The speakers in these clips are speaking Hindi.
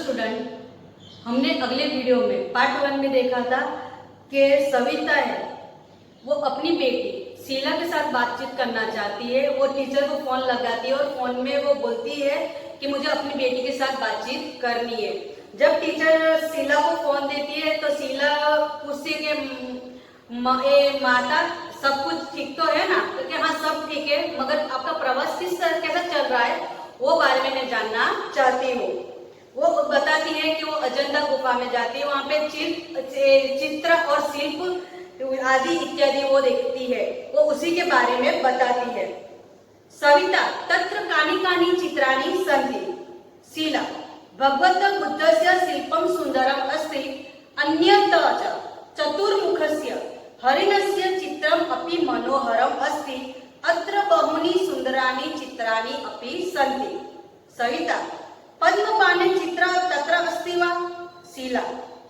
स्टूडेंट, हमने अगले वीडियो में पार्ट 1 में देखा था कि सविता है वो अपनी बेटी शीला के साथ बातचीत करना चाहती है। वो टीचर को फोन लगाती है और फोन में वो बोलती है कि मुझे अपनी बेटी के साथ बातचीत करनी है। जब टीचर शीला को फोन देती है तो शीला पूछती है कि माता सब कुछ ठीक तो है ना? तो क्या हाँ सब ठीक है, मगर आपका प्रवास कैसा चल रहा है वो बारे में मैं जानना चाहती हूँ। वो बताती है कि वो अजंता गुफा में जाती है, वहाँ पे चित्र और शिल्प आदि इत्यादि वो देखती है, वो उसी के बारे में बताती है। सविता तत्र कानि कानि चित्राणि सन्ति। शीला भगवतः बुद्धस्य शिल्पं सुन्दरम् अस्ति, अन्यतः च चतुर्मुखस्य हरिणस्य चित्रम् अपि मनोहरम् अस्ति, अत्र बहूनि सुन्दराणि चित्राणि अपि सन्ति। सविता पद्मपाणे चित्र तत्र अस्ति वा? शीला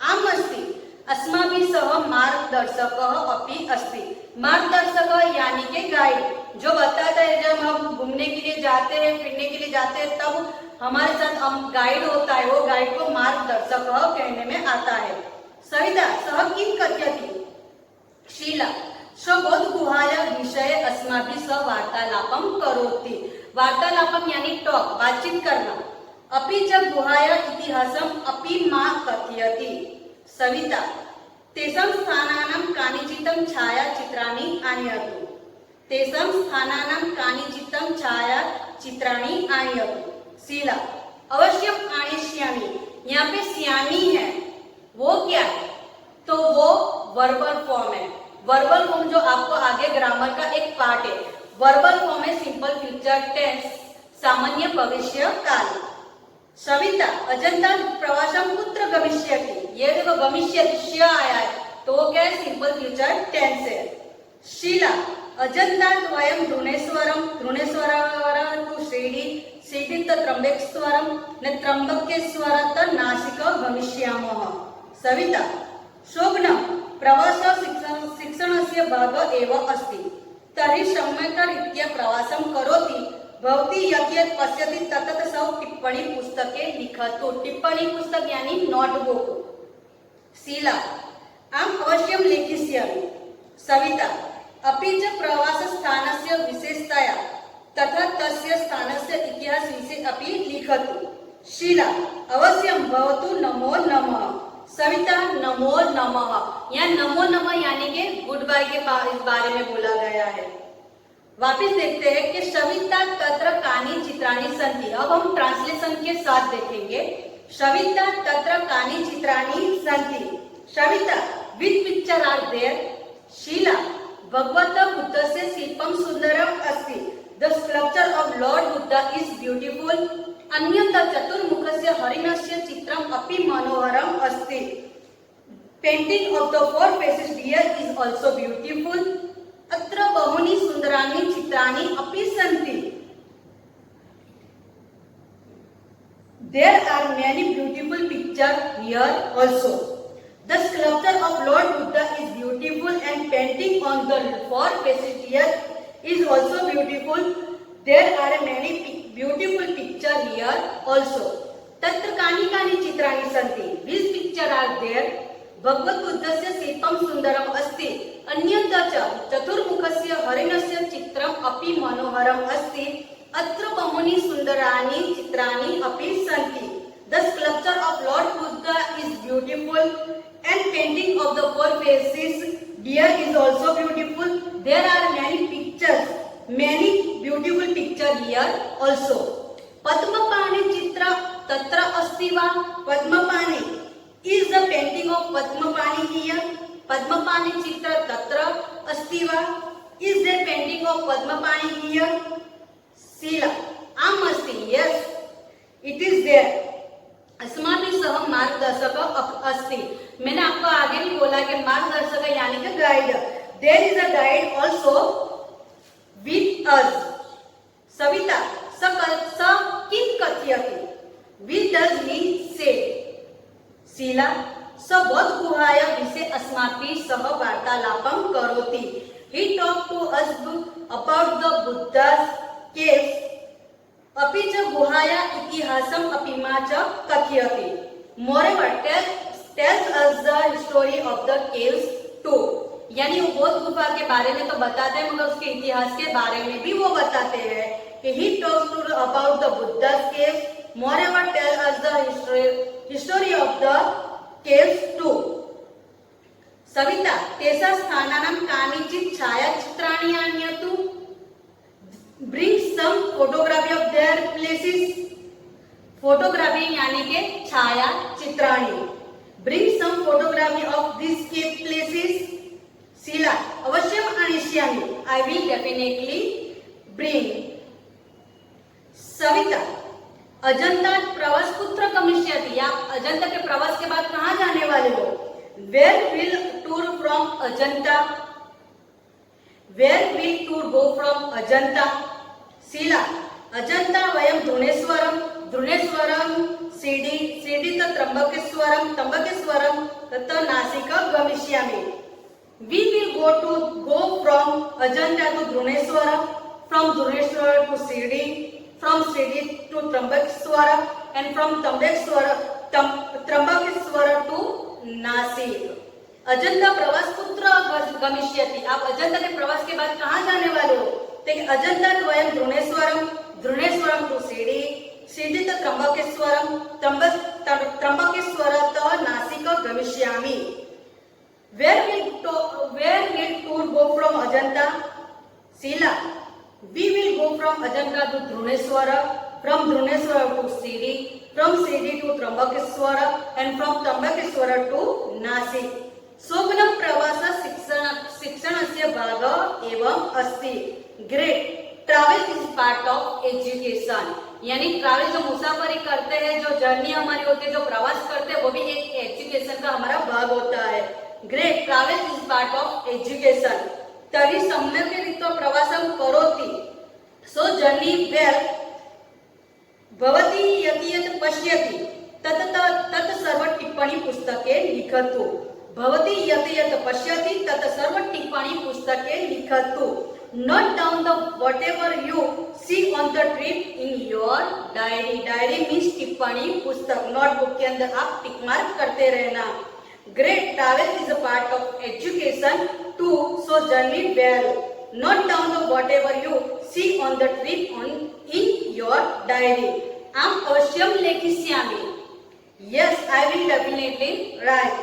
आम् अस्ति, अस्माभिः सह मार्गदर्शकः अपि अस्ति। मार्गदर्शक यानी के गाइड, जो बताता है जब हम घूमने के लिए जाते हैं, फिरने के लिए जाते हैं, तब हमारे साथ हम गाइड होता है, वो गाइड को मार्गदर्शक कहने में आता है। सविता सह किं कथयति? शीला स्वबोधगुहाया विषये अस्माभिः सह वार्तालापं करोति। वार्तालापम यानी टॉक, बातचीत करना। अपि च गुहाया इतिहासम अपि मा कथयति। सविता तेषां स्थानानां कानिचितं छायाचित्राणि आनयतु। तेषां स्थानानां कानिचितं छायाचित्राणि आनयतु। शीला अवश्यम आनेष्यामि। यहाँ पे श्यामी है, वो क्या है? तो वो वर्बल फॉर्म है। वर्बल फॉर्म जो आपको आगे ग्रामर का एक पार्ट है। वर्बल फॉर्म है सिंपल फ्यूचर टेंस, सामान्य भविष्य काल। सविता अजंता प्रवासम कुत्र गमिष्यति। ये देखो गमिष्यति श आया है, तो वो क्या है? सिंपल फ्यूचर टेंस है। शीला अजंता वयम धृणेश्वरम, धृणेश्वरं तु शिरडी, शिरडी त त्र्यंबकेश्वरम, न त्र्यंबकेश्वर त नासिक गमिष्यामः। सविता शोभनं प्रवास शिक्षणस्य भाग एव अस्ति, तर्हि सम्यक्रीत्या प्रवासं करोति। भवती यत् यत् पश्यति तत् सब टिप्पणी पुस्तके लिखतु। टिप्पणी पुस्तक यानी नोटबुक। शीला आम् अवश्यं लेखिष्यामि। सविता अपि च प्रवासस्थानस्य विशेषताया तथा तस्य स्थानस्य इतिहास विषये अपि लिखतु। शीला अवश्यं भवतु, नमो नमः। सविता नमो नमः, यहाँ नमो नमः यानी कि गुड बाय के बारे में बोला गया है। वापिस देखते हैं कि सविता तत्र कानि चित्राणि सन्ति। अब हम ट्रांसलेशन के साथ देखेंगे। सविता तत्र कानि चित्राणि सन्ति। Savita which picture are there? Sheela भगवतः बुद्धस्य शिल्पं सुन्दरम् अस्ति, the sculpture of lord Buddha is beautiful, अन्यथा चतुर्मुखस्य हरिणस्य चित्रम् अपि मनोहरम् अस्ति, painting of the four faces deer is also beautiful, अत्र बहूनि सुन्दराणि चित्राणि अपि सन्ति, there are many beautiful picture here also, the sculpture of lord Buddha is beautiful and painting on the four faces deer is also beautiful, there are many beautiful picture here also. तत्र कानि कानि चित्राणि सन्ति? Which picture are there? भगवत बुद्धस्य शिल्पं सुन्दरम् अस्ति, अन्यथा च चतुर्मुखस्य हरिणस्य चित्रम् अपि मनोहरम् अस्ति, अत्र बहूनि सुन्दराणि चित्राणि अपि सन्ति, the sculpture of Lord Buddha is beautiful and painting of the four faces deer is also beautiful, there are many pictures, many beautiful picture here also. Padmapani chitra tatra asti va? Padmapani is the painting of Padmapani here. Padmapani chitra tatra asti va? Is there painting of Padmapani here? Sheila am asti, yes it is there. अस्माभिः सह मार्गदर्शक अस्ति। मैंने आपको आगे भी बोला कि मार्गदर्शक यानी कि guide. There is a guide also with us. Savita स किं कथयति? What does he say? Sheila स बोधगुहाया विषये अस्माभिः सह वार्तालापं करोति। He talked to us about the Buddha's caves अपि च गुहाया इतिहासम अपीमा च कथयति। Moreover tells us the story of the caves too। यानी वो बौद्ध गुफा के बारे में तो बताते हैं मगर उसके इतिहास के बारे में भी वो बताते हैं कि he talks about the Buddha's caves, moreover tell us the history of the caves too। Savita तेषां स्थानानां कानिचित् छायाचित्राणि आनयतु। Bring some photography of their places। Photography यानी के छाया चित्राणी। Bring some photography of these cave places। Sheila अवश्यम आनिष्यामि। I will definitely bring। Savita Ajanta प्रवास कुत्र गमिष्यति। आप अजंता के प्रवास के बाद कहाँ जाने वाले हो। Where will tour from Ajanta. Where will tour go from Ajanta. Sheila Ajanta Vayam धृणेश्वरम। धृणेश्वरम CD त त्र्यंबकेश्वरम तत नासिक गमिष्यामि। We will go from Ajanta to धृणेश्वरम, from Ghrishneshwar to Shirdi, from Shirdi to त्र्यंबकेश्वरम and from Trimbakeshwar to Nashik. Ajanta प्रवास कुत्र गमिष्यति। आप अजंता के प्रवास के बाद कहाँ जाने वाले हो। देखिए अजंता वयम धृणेश्वरम टू सीडी त त्र्यंबकेश्वरम, त्र्यंबकेश्वर त नासिक गमिष्यामि। Where will tour go from Ajanta. Sheela we will go from Ajanta to Ghrishneshwar, from Ghrishneshwar to Shirdi, from Shirdi to Trimbakeshwar and from Trimbakeshwar to Nashik. शोभनं प्रवास शिक्षणस्य भाग एवं अस्ति। Great travel is part of education. यानी ट्रैवल जो मुसाफरी करते हैं, जो जर्नी हमारी होती है, जो प्रवास करते हैं, वो भी एक एजुकेशन का हमारा भाग होता है। Great travel is part of education. तर्हि सम्यक् रीत्या प्रवासं करोति सो जर्नी वेल भवती यत् पश्यति तत् सर्व टिप्पणी पुस्तके लिखतु। भवती यत् पश्यति तत् सर्व टिप्पणी पुस्तके लिखतु। Note down the whatever you see on the trip in your diary। Diary means टिप्पणी पुस्तक। नोटबुक के अंदर आप टिक मार्क करते रहना। Great travel is a part of education to so journey well. Note down the whatever you see on the trip in your diary। आम अवश्यम लेखिष्यामि। Yes, I will definitely write।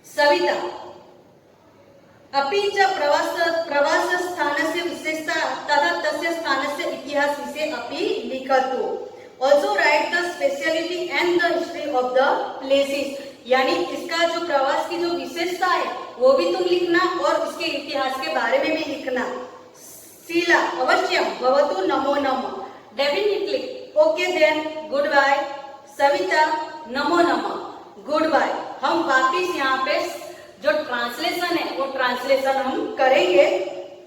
Savita अपि च प्रवास स्थानस्य विशेषता तथा तस्य स्थानस्य इतिहास विषये अपि लिखतु। Also write the speciality and the history of the places। यानी इसका जो प्रवास की जो विशेषता है वो भी तुम लिखना और इसके इतिहास के बारे में भी लिखना। शीला अवश्यम भवतु नमो नमः। Definitely okay then good bye. Savita नमो नमः गुड बाय। हम वापिस यहाँ पे जो ट्रांसलेशन है वो ट्रांसलेशन हम करेंगे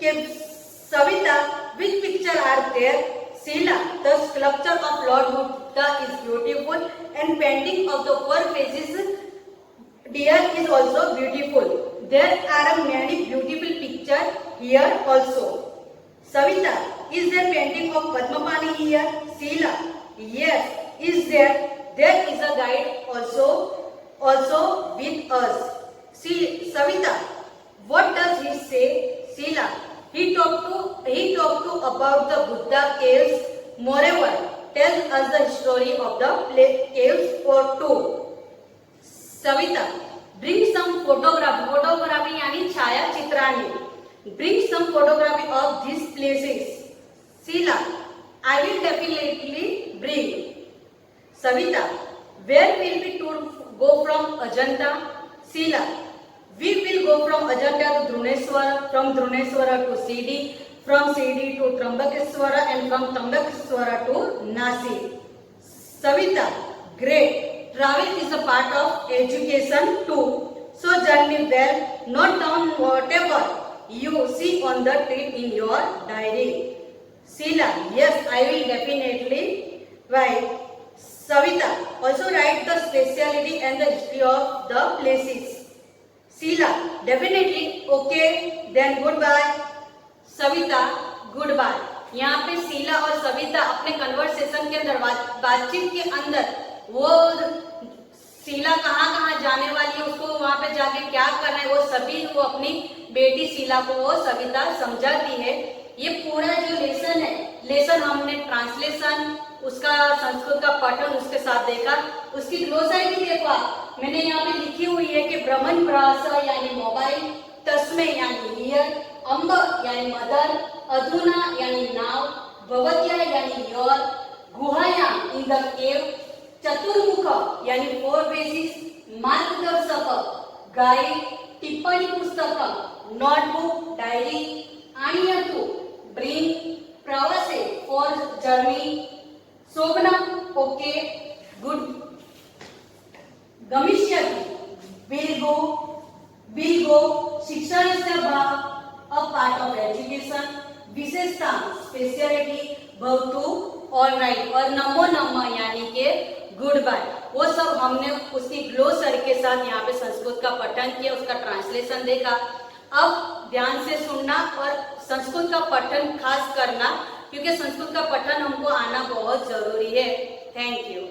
कि Savita which picture are there. Sheela the sculpture of lord Buddha is beautiful and painting of the 4 faces deer is also beautiful। There are many beautiful pictures here also। Savita is there painting of Padmapani here। Sheila yes is there। There is a guide also with us। Savita what does he say। Sheila he talked to about the Buddha caves। Moreover tell us the story of the caves or two। Savita bring some photography यानी छायाचित्राणी। bring some photography of these places। Sheila I will definitely bring। Savita where will we tour go from Ajanta। Sheila we will go from Ajanta to Druneshwara, from Druneshwara to CD, from CD to Trambakeshwara and from Trambakeshwara to Nashik। Savita great travel is a part of education too so journey well। Note down whatever you see on the trip in your diary। Sheila yes I will definitely write। Savita also write the speciality and the history of the places। Sheila definitely okay then goodbye। Savita goodbye। यहाँ पे शीला और सविता अपने कन्वर्सेशन के अंदर बातचीत के अंदर वो शीला कहाँ कहाँ जाने वाली है, उसको वहां पे जाके क्या करना है, वो सभी वो अपनी बेटी शीला को वो सविता समझाती है। ये पूरा जो लेसन हमने ट्रांसलेशन, उसका संस्कृत का पठन उसके साथ देखा। उसकी ग्लोसरी भी देखो आप, मैंने यहाँ पे लिखी हुई है कि ब्रह्मन प्रास यानी मोबाइल, तस्मे यानी हियर, अम्ब यानी मदर, अधुना यानी नाव, भवत्या यानी योर, गुहाया इन द केव, चतुर्मुख यानी 4 बेसिस, मार्गदर्शक गाइड, टिप्पणी पुस्तक, नोटबुक डायरी, आणियतु ब्रिंग, प्रवासे फॉर जर्नी, शोभनम ओके गुड, गमिष्यति विल गो, शिक्षणस्य भाग अ पार्ट ऑफ एजुकेशन, विशेषता स्पेशलिटी, भवतु ऑलराइट, और नमो नमः यानी के गुड बाय। वो सब हमने उसकी ग्लोसरी के साथ यहाँ पे संस्कृत का पठन किया, उसका ट्रांसलेशन देखा। अब ध्यान से सुनना और संस्कृत का पठन खास करना, क्योंकि संस्कृत का पठन हमको आना बहुत जरूरी है। Thank you.